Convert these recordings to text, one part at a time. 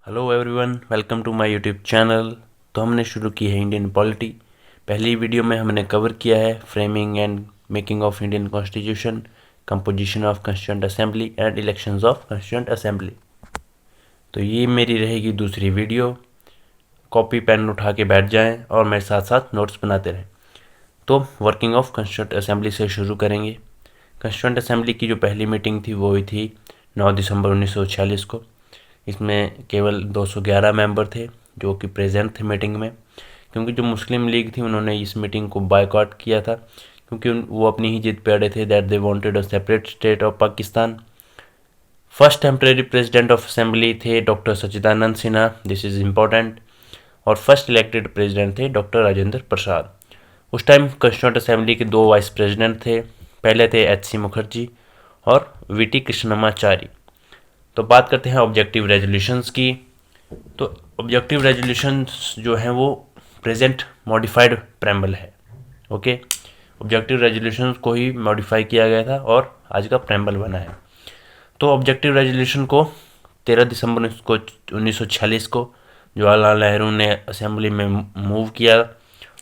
Hello everyone, welcome to my YouTube channel. तो हमने शुरू की है इंडियन पॉलिटी। पहली वीडियो में हमने कवर किया है framing and making of Indian constitution, composition of constituent assembly and elections of constituent assembly. तो ये मेरी रहेगी दूसरी वीडियो। कॉपी पेन उठा के बैठ जाएं और मेरे साथ साथ नोट्स बनाते रहें। तो वर्किंग ऑफ कॉन्स्टिट्यूएंट असेंबली से शुरू करेंगे। कॉन्स्टिट्यूएंट असेंबली की जो पहली मीटिंग थी वो हुई थी 9 दिसंबर 1946 को। इसमें केवल 211 मेंबर थे जो कि प्रेजेंट थे मीटिंग में, क्योंकि जो मुस्लिम लीग थी उन्होंने इस मीटिंग को बायकॉट किया था, क्योंकि वो अपनी ही जिद पे अड़े थे that they wanted a separate state of Pakistan. First temporary president of assembly थे doctor Sachchidanand Sinha, this is important. और फर्स्ट इलेक्टेड प्रेसिडेंट थे डॉक्टर राजेंद्र प्रसाद। उस टाइम कॉन्स्टिट्यूएंट असेंबली के दो वाइस प्रेसिडेंट थे। पहले थे एच सी मुखर्जी और वी टी कृष्णमाचारी। तो बात करते हैं ऑब्जेक्टिव रेजोल्यूशंस की। तो ऑब्जेक्टिव रेजोल्यूशंस जो हैं वो प्रेजेंट मॉडिफाइड प्रेम्बल है। ओके, ऑब्जेक्टिव रेजोल्यूशंस को ही मॉडिफाई किया गया था और आज का प्रेम्बल बना है। तो ऑब्जेक्टिव रेजोल्यूशन को 13 दिसंबर 1946 को जवाहरलाल नेहरू ने असेंबली में मूव किया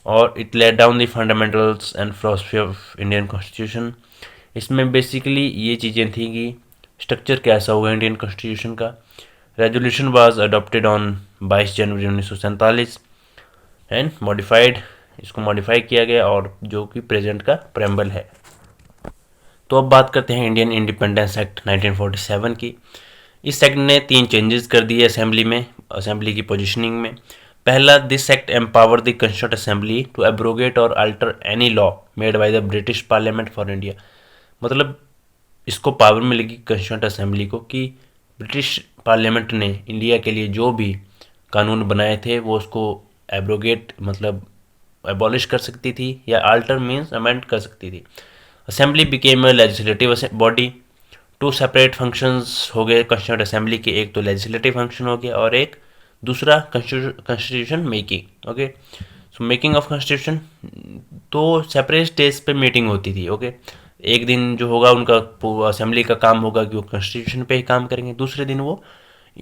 और it let down the fundamentals and philosophy of Indian constitution. इसमें बेसिकली ये चीज़ें थी कि स्ट्रक्चर कैसा होगा इंडियन कॉन्स्टिट्यूशन का। Resolution was adopted on 22 January 1947 and modified, इसको मॉडिफाई किया गया और जो कि प्रेजेंट का प्रेम्बल है। तो अब बात करते हैं इंडियन इंडिपेंडेंस एक्ट 1947 की। इस एक्ट ने 3 चेंजेस कर दिए असेंबली में, असेंबली की पोजीशनिंग में। पहला, this act empower the constituent assembly to abrogate और alter any law made by the British parliament for India. मतलब इसको पावर मिलेगी कॉन्स्टिट्यूएंट असेंबली को कि ब्रिटिश पार्लियामेंट ने इंडिया के लिए जो भी कानून बनाए थे वो उसको एब्रोगेट मतलब एबॉलिश कर सकती थी या अल्टर मीन्स अमेंड कर सकती थी। Assembly became a legislative body. 2 separate functions हो गए कॉन्स्टिट्यूएंट असेंबली के, एक तो लेजिस्लेटिव फंक्शन हो गया और एक दूसरा constitution making. Okay, so making of constitution तो सेपरेट स्टेज पे मीटिंग होती थी। ओके, एक दिन जो होगा उनका असेंबली का काम होगा कि वो कॉन्स्टिट्यूशन पे ही काम करेंगे, दूसरे दिन वो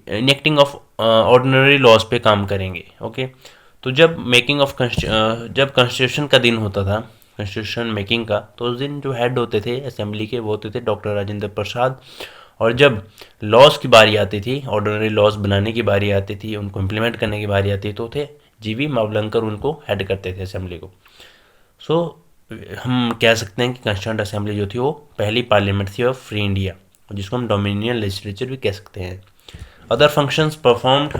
इनेक्टिंग ऑफ ऑर्डिनरी लॉज पे काम करेंगे। ओके, तो जब मेकिंग ऑफ जब कॉन्स्टिट्यूशन का दिन होता था, कॉन्स्टिट्यूशन मेकिंग का, तो उस दिन जो हेड होते थे असेंबली के वो होते थे डॉक्टर राजेंद्र प्रसाद। और जब लॉज की बारी आती थी, ऑर्डिनरी लॉज बनाने की बारी आती थी, उनको इम्प्लीमेंट करने की बारी आती तो थे जीवी मावलंकर उनको हेड करते थे असेंबली को। सो हम कह सकते हैं कि कॉन्स्टिट्यूएंट असेंबली जो थी वो पहली पार्लियामेंट थी ऑफ फ्री इंडिया, जिसको हम डोमिनियन लेजिस्लेचर भी कह सकते हैं। अदर फंक्शंस परफॉर्म्ड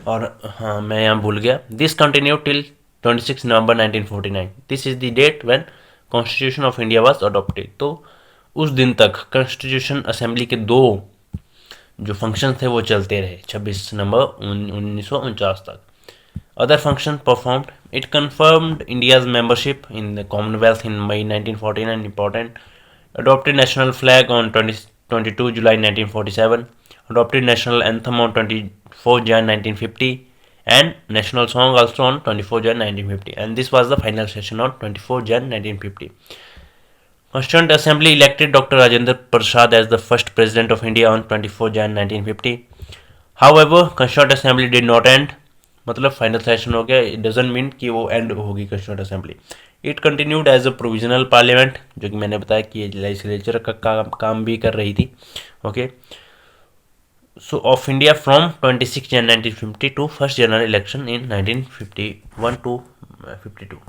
और हाँ मैं यहाँ भूल गया, this continue till 26 November 1949। This is the date when constitution of India was adopted. तो उस दिन तक कॉन्स्टिट्यूशन असेंबली के दो जो फंक्शन थे वो चलते रहे 26 नवंबर 1949 तक। Other functions performed, it confirmed India's membership in the Commonwealth in May 1949, important. Adopted national flag on 22 July 1947. Adopted national anthem on 24 Jan 1950. And national song also on 24 Jan 1950. And this was the final session on 24 Jan 1950. Constituent Assembly elected Dr. Rajendra Prasad as the first President of India on 24 Jan 1950. However, Constituent Assembly did not end. मतलब final session हो गया, it doesn't mean कि वो end होगी constituent assembly. It continued as a provisional parliament, जो कि मैंने बताया कि ये लेजिस्लेचर का काम भी कर रही थी। Okay, so of India from 26 Jan 1950 to first general election in 1951 to 52।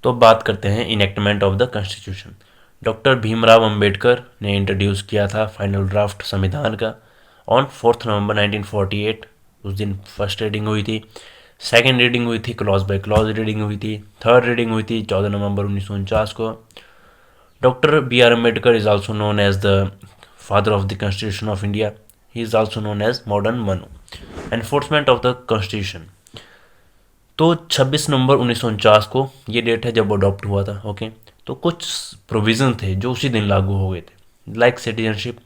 तो बात करते हैं enactment of the constitution. Doctor Bhimrao Ambedkar ने इंट्रोड्यूस किया था फाइनल ड्राफ्ट संविधान का ऑन 4 नवंबर 1948। उस दिन फर्स्ट रीडिंग हुई थी, सेकेंड रीडिंग हुई थी, क्लॉज बाय क्लॉज रीडिंग हुई थी, थर्ड रीडिंग हुई थी 14 नवंबर 1949 को। Doctor B R Ambedkar is also known as the father of the constitution of India. He is also known as modern Manu. Enforcement of the constitution, तो 26 November 1949 को ये date है जब अडॉप्ट हुआ था। ओके, तो कुछ प्रोविज़न थे जो उसी दिन लागू हो गए थे, like citizenship,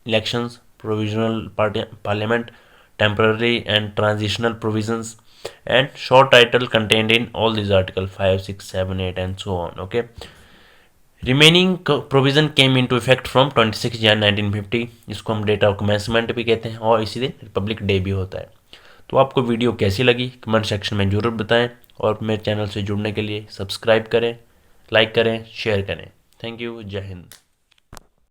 elections, provisional parliament, temporary and transitional provisions, and short title contained in all these articles 5, 6, 7, 8 and so on. Okay, remaining provision came into effect from 26 Jan 1950। इसको हम डेट ऑफ कमेंसमेंट भी कहते हैं और इसी दिन Republic day भी होता है। तो आपको वीडियो कैसी लगी कमेंट सेक्शन में ज़रूर बताएं और मेरे चैनल से जुड़ने के लिए सब्सक्राइब करें, लाइक करें, शेयर करें। Thank you. जय हिंद।